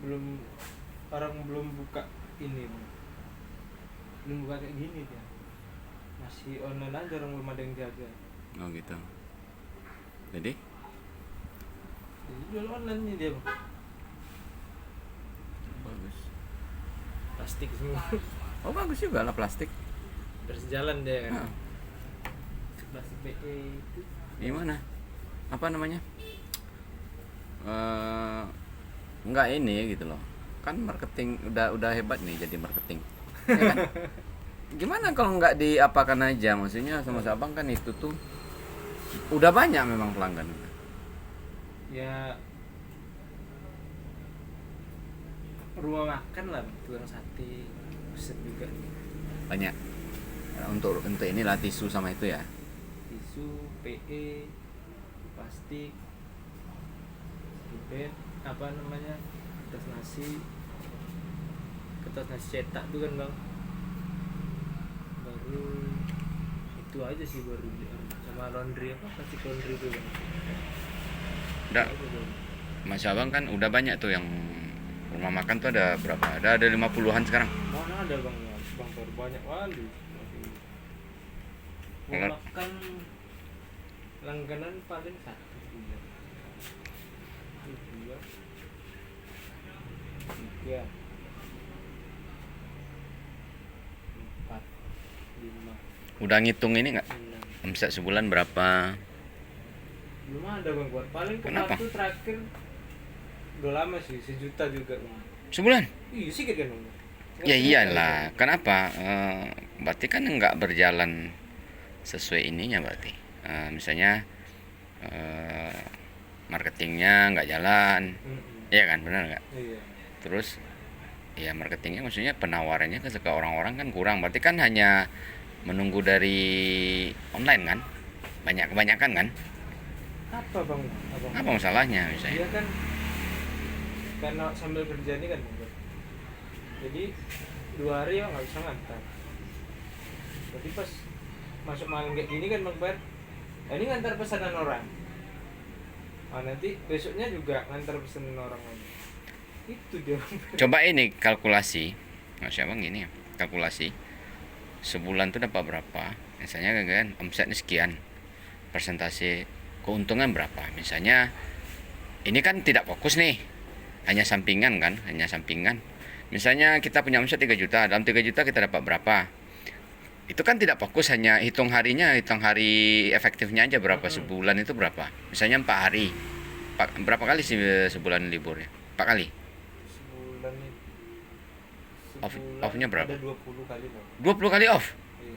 belum orang belum buka ini Bang. Belum buka kayak gini dia, masih online aja, orang belum ada yang jaga. Oh gitu. Jadi Jadi jual online nih dia Bang. bagus. Plastik semua. Oh bagus juga lah plastik. Bersejalan dia kan. Nah, Plastik PE itu gimana? Apa namanya? Enggak ini gitu loh. Kan marketing udah hebat nih jadi marketing. Ya kan? Gimana kalau nggak diapakan aja? Maksudnya sama Sabang kan itu tuh udah banyak memang pelanggan. ya rumah makan lah, tukang sate, buset juga. Banyak. Untuk inilah tisu sama itu ya. Tisu, PE, plastik, bed, apa namanya, kertas nasi cetak tuh kan Bang. Baru itu aja sih baru sama laundry, apa plastik laundry tuh Bang. Udah Itu aja, Bang. Mas Abang kan udah banyak tuh yang rumah makan tuh ada berapa? Ada 50-an sekarang. Mana ada Bang ya, Bang baru banyak kali. Mau Kalau- makan langganan paling satu bulan. Dua, tiga, empat, lima, Udah ngitung ini nggak? enam. Omset sebulan berapa? Belum ada Bang buat. Paling Kenapa? kemarin tuh terakhir udah lama sih, 1 juta juga Bang. Sebulan? Iya sikit kan Bang. Ya iyalah. Kenapa? Berarti kan nggak berjalan sesuai ininya berarti. Misalnya marketingnya nggak jalan, ya kan, benar nggak? Iya. Terus ya marketingnya maksudnya penawarannya ke orang-orang kan kurang. Berarti kan hanya menunggu dari online kan? Kebanyakan kan? Apa Bang? Abang? Apa masalahnya misalnya? Dia kan karena sambil kerja ini kan Bang. Jadi 2 hari ya nggak bisa ngantar. Jadi pas masuk malam kayak gini kan Bang Bar, ini ngantar pesanan orang. Nanti besoknya juga ngantar pesanan orang lagi. Itu dia Bang Bar. Coba ini kalkulasi, Mas Abang gini ya, kalkulasi sebulan tuh dapat berapa? Misalnya kan omsetnya sekian, persentase keuntungan berapa? Misalnya ini kan tidak fokus nih, hanya sampingan kan, hanya sampingan. Misalnya kita punya omset 3 juta, dalam 3 juta kita dapat berapa? Itu kan tidak fokus, hanya hitung harinya, hitung hari efektifnya aja berapa sebulan itu berapa. Misalnya 4 hari. Berapa kali sih sebulan liburnya? 4 kali. Sebulan nih. Off-nya berapa? Ada 20 kali Bang. 20 kali off. Iya.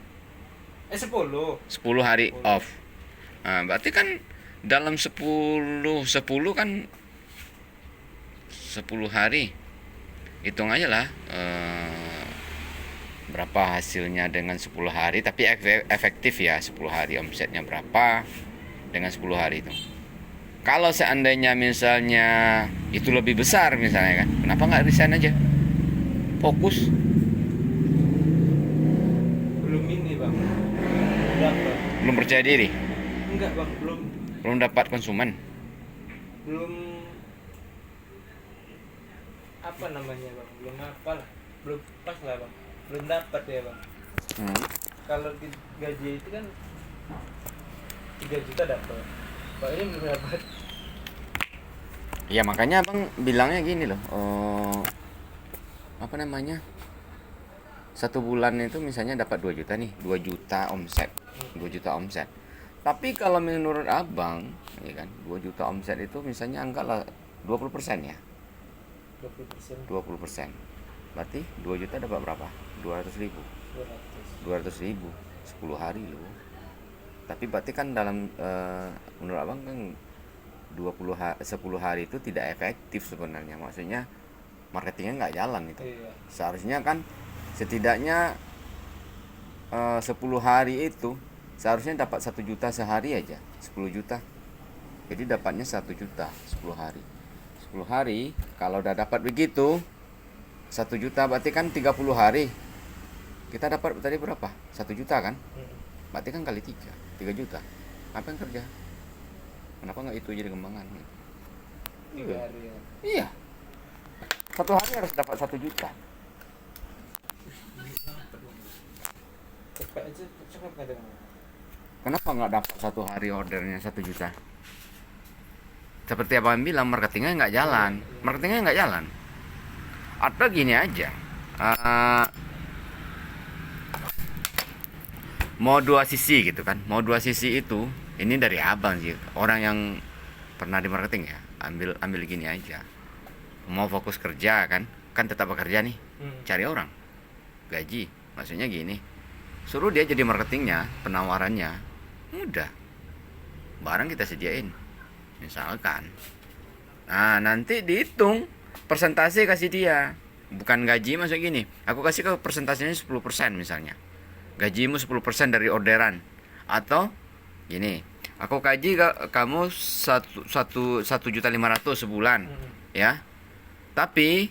10. 10 hari 10. off. Nah, berarti kan dalam 10 kan 10 hari. Hitung aja lah berapa hasilnya dengan 10 hari, tapi efektif ya 10 hari omsetnya berapa dengan 10 hari itu. Kalau seandainya misalnya itu lebih besar misalnya kan, kenapa nggak resign aja? Fokus. Belum ini Bang. Belum dapat. Belum percaya diri, Enggak Bang, belum dapat konsumen. belum apa namanya Bang, belum apa lah, belum pas lah Bang, belum dapat ya Bang. Kalau gaji itu kan 3 juta dapat, Pak ini belum dapat. Ya makanya abang bilangnya gini loh, apa namanya, 1 bulan itu misalnya dapat 2 juta nih, 2 juta omset, 2 juta omset. Tapi kalau menurut abang, ya kan, 2 juta omset itu misalnya anggaplah 20% ya, 20%, 20%. Berarti 2 juta dapat berapa? 200 ribu. 200. 200 ribu 10 hari loh. Tapi berarti kan dalam menurut abang kan 10 hari itu tidak efektif sebenarnya. Maksudnya marketingnya nggak jalan itu. Iya. Seharusnya kan setidaknya 10 hari itu seharusnya dapat 1 juta sehari aja, 10 juta. Jadi dapatnya 1 juta 10 hari. 10 hari kalau udah dapat begitu 1 juta berarti kan 30 hari. Kita dapat tadi berapa? 1 juta kan? Berarti kan kali 3 juta. Apa yang kerja? Kenapa nggak itu jadi kembangan? 3 hari ya. Iya. 1 hari harus dapat 1 juta. Cepet aja cepet kadang. Kenapa nggak dapat 1 hari ordernya 1 juta? Seperti abang bilang, marketingnya nggak jalan. Atau gini aja, mau 2 sisi gitu kan. Mau 2 sisi itu, ini dari abang sih, orang yang pernah di marketing ya. Ambil gini aja. Mau fokus kerja kan tetap bekerja nih, cari orang, gaji. Maksudnya gini, suruh dia jadi marketingnya, penawarannya mudah, barang kita sediain misalkan. Nah, nanti dihitung persentase, kasih dia, bukan gaji. Maksud gini, aku kasih ke persentasenya 10% misalnya, gajimu 10% dari orderan. Atau gini, aku gaji kamu 1.500.000 sebulan, ya, tapi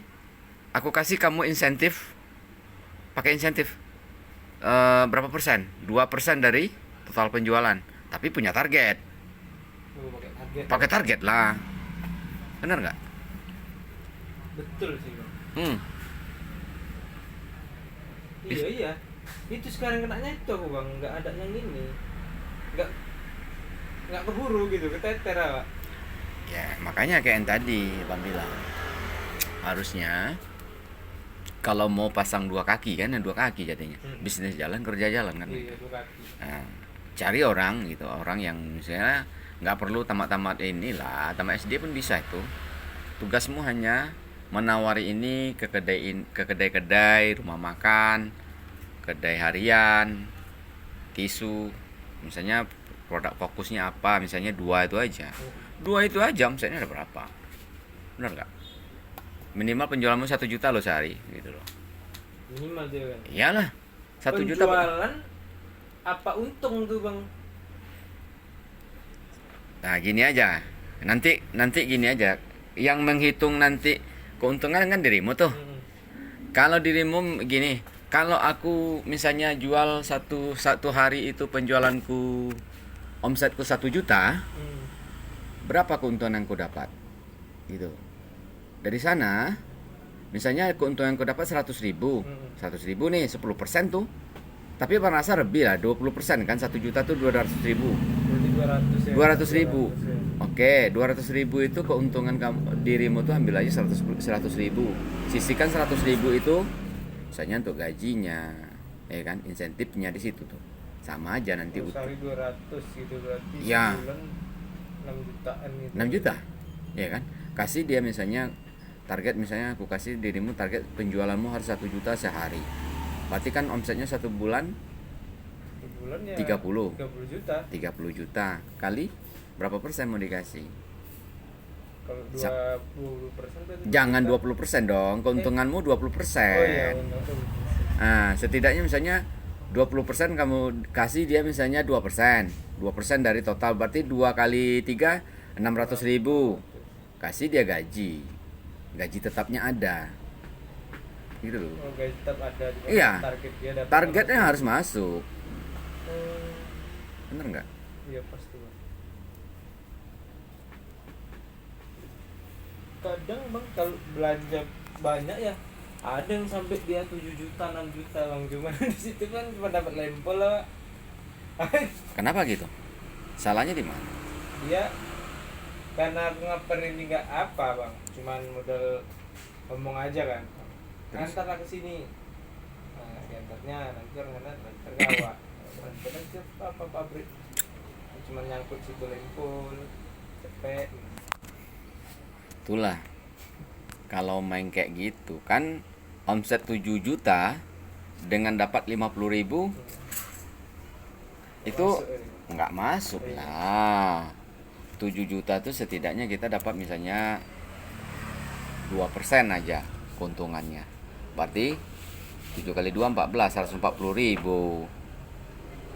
aku kasih kamu insentif, pakai insentif berapa persen? 2% dari total penjualan, tapi punya target. Pakai target lah, bener nggak? Betul sih bang. Iya itu sekarang kenanya itu aku bang, nggak ada yang ini, nggak keburu gitu, keteter pak. Ya makanya kayak yang tadi bang bilang, harusnya kalau mau pasang 2 kaki kan, 2 kaki jadinya, bisnis jalan, kerja jalan kan. Iya, 2 kaki. Nah, cari orang gitu, orang yang misalnya nggak perlu tamat inilah, tamat SD pun bisa itu. Tugasmu hanya menawari ini ke kedai-kedai, rumah makan, kedai harian, tisu, misalnya produk fokusnya apa, misalnya 2 itu aja. 2 itu aja omsetnya ada berapa? Benar nggak? Minimal penjualanmu 1 juta loh sehari gitu loh. Minimal dia kan. Iyalah, 1 juta. Penjualan apa untung tuh bang? Nah gini aja, nanti gini aja, yang menghitung nanti keuntungan kan dirimu tuh. Kalau dirimu gini, kalau aku misalnya jual satu hari itu penjualanku, omsetku 1 juta, berapa keuntungan yang ku dapat? Gitu. Dari sana, misalnya keuntungan ku dapat 100.000, 100.000 nih, 10% tuh. Tapi merasa lebih lah, 20% kan, 1 juta tuh 200.000. 200.000. Oke, 200.000 itu keuntungan dirimu tuh ambil aja 100.000. Sisihkan 100.000 itu misalnya untuk gajinya, ya kan, insentifnya di situ tuh. Sama aja nanti sekali 200 gitu berarti ya, sebulan 6 jutaan gitu. 6 juta. Ya kan? Kasih dia misalnya target, misalnya aku kasih dirimu target penjualanmu harus 1 juta sehari. Berarti kan omsetnya 1 bulan Ya 30 juta. 30 juta kali berapa persen mau dikasih? Kalau 20% jangan 20% dong, keuntunganmu 20%. Oh iya, Nah, setidaknya misalnya 20% kamu kasih dia misalnya 2%. 2% dari total, berarti 2 kali 3 600.000. Kasih dia gaji. Gaji tetapnya ada. Gitu loh. Oh, gaji tetap ada. Iya. Targetnya harus masuk. Bener nggak? Iya pasti bang. Kadang bang kalau belanja banyak ya, ada yang sampai dia 7 juta 6 juta bang, cuman di situ kan cuma dapat lempel lah. Kenapa gitu? Salahnya di mana? Dia karena aku ngaper ini nggak apa bang, cuman modal ngomong aja kan. Antarlah ke sini. Nah, diantarnya nanti orang tergawa. Kadang siapa apa pabrik cuma nyangkut situ lempul cepet. Itulah, kalau main kayak gitu kan, omset 7 juta dengan dapat 50.000 itu nggak masuk lah. 7 juta tuh setidaknya kita dapat misalnya 2% aja keuntungannya. Berarti 7 kali 2 14, 140.000.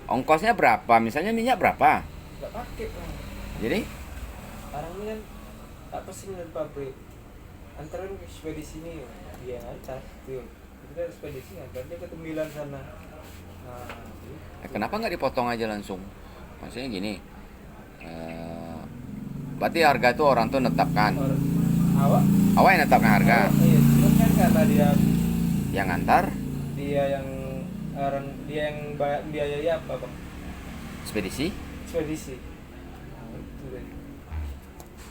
Ongkosnya berapa? Misalnya minyak berapa? Nggak pakai bang. Jadi Sekarang ini kan tak pesen dari pabrik, antaran ke ekspedisi ini dia antar tuh, kita ekspedisi antar dia ke Tembilan sana. Nah, kenapa nggak dipotong aja langsung? Maksudnya gini, berarti harga tuh orang tuh netapkan. awak Awak yang netapkan harga. iya, karena dia Yang ngantar dia yang biayai apa bang? ekspedisi Ekspedisi. Nah, itu kan.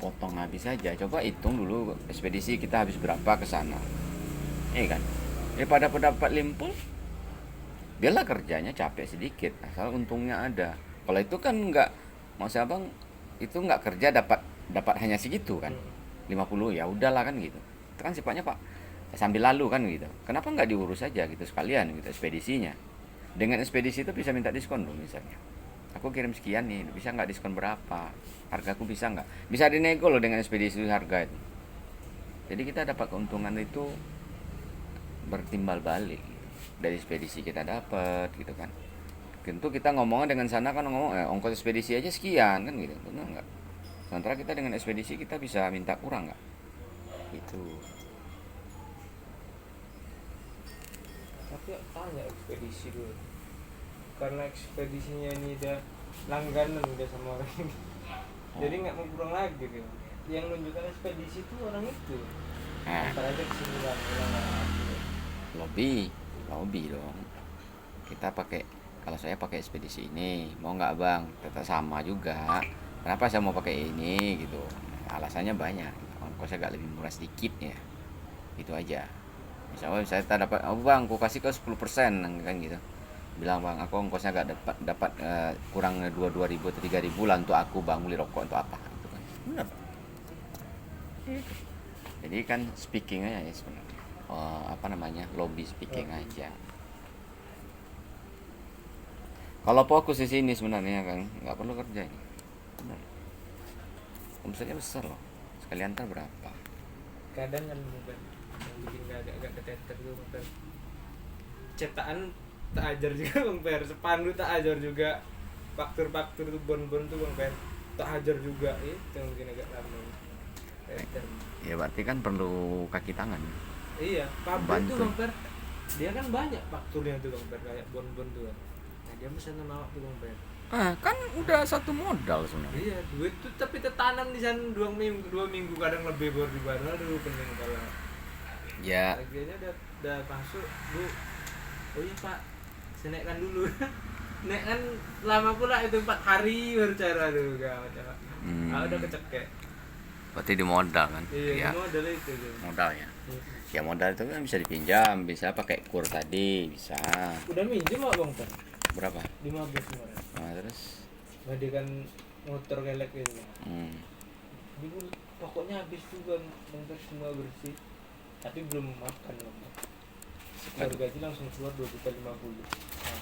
potong habis aja. Coba hitung dulu ekspedisi kita habis berapa ke sana. Iya kan? Daripada dapat limpul, biarlah kerjanya capek sedikit, asal untungnya ada. Kalau itu kan nggak, maksud abang itu nggak kerja dapat hanya segitu kan, 50 ya udahlah kan gitu. Itu kan sifatnya pak sambil lalu kan gitu. Kenapa nggak diurus aja gitu sekalian gitu ekspedisinya. Dengan ekspedisi itu bisa minta diskon loh misalnya. Aku kirim sekian nih, bisa nggak diskon berapa? Hargaku bisa nggak? Bisa dinego loh dengan ekspedisi harga itu. Jadi kita dapat keuntungan itu bertimbal balik dari ekspedisi kita dapat gitu kan. Tentu kita ngomongnya dengan sana kan ngomong ongkos ekspedisi aja sekian kan gitu, benar nggak? Sementara kita dengan ekspedisi kita bisa minta kurang nggak? Itu. Tapi tanya ekspedisi dulu, karena ekspedisinya ini udah langganan udah sama orang ini. Jadi nggak mau kurang lagi gitu. Yang menunjukkan ekspedisi itu orang itu. Nah, Ntar aja kesini ulang. lobby dong. Kita pakai, kalau saya pakai ekspedisi ini, mau nggak bang? Tetap sama juga. Kenapa saya mau pakai ini gitu? Alasannya banyak. Ongkosnya agak lebih murah sedikit ya. Itu aja. Misalnya saya tak dapat, oh bang, aku kasih ke 10% kan gitu. Bilang bang, aku ongkosnya agak dapat kurang 2.000 atau 3.000 lah untuk aku bang beli rokok untuk apa? Gitu kan. Benar. Jadi kan speaking aja ya sebenarnya. Lobby speaking aja. Kalau fokus di sini sebenarnya kan nggak perlu kerja ini. Benar. Omsetnya besar loh. Sekali antar berapa? Kadang kan bukan yang bikin agak keteter tuh bukan. Cetakan tak ajar juga bang Per, sepandu tak ajar juga, faktur tuh bon tuh bang Per tak ajar juga, itu yang bikin agak lama. Keteter. Ya berarti kan perlu kaki tangan. Iya, pabrik Bantu. tuh bang Per, dia kan banyak fakturnya tuh bang Per, kayak bon tuh kan. Nah dia pesan sama awak tuh bang Per. Kan udah satu modal sebenarnya. Iya, duit tuh tapi tertanam di sana 2 minggu kadang lebih baru dibayar. Aduh pening kalau. Ya, Akhirnya udah masuk, Bu. Oh iya Pak, saya naikkan dulu. Naikkan lama pula itu 4 hari baru cara tuh gawat ya Pak. Udah kecekek. berarti di modal kan? Iya, Ya, modal itu tuh. modal ya. Ya modal itu kan bisa dipinjam, bisa pakai kur tadi, bisa. Udah minjem Pak Bang Pak. Berapa? 15 kemarin. Nah, terus Ngadikan motor kelek gitu. Jadi pokoknya habis tuh Bang, motor semua bersih. Tapi belum makan Bang. Baru gaji langsung keluar 2.050.000. Nah,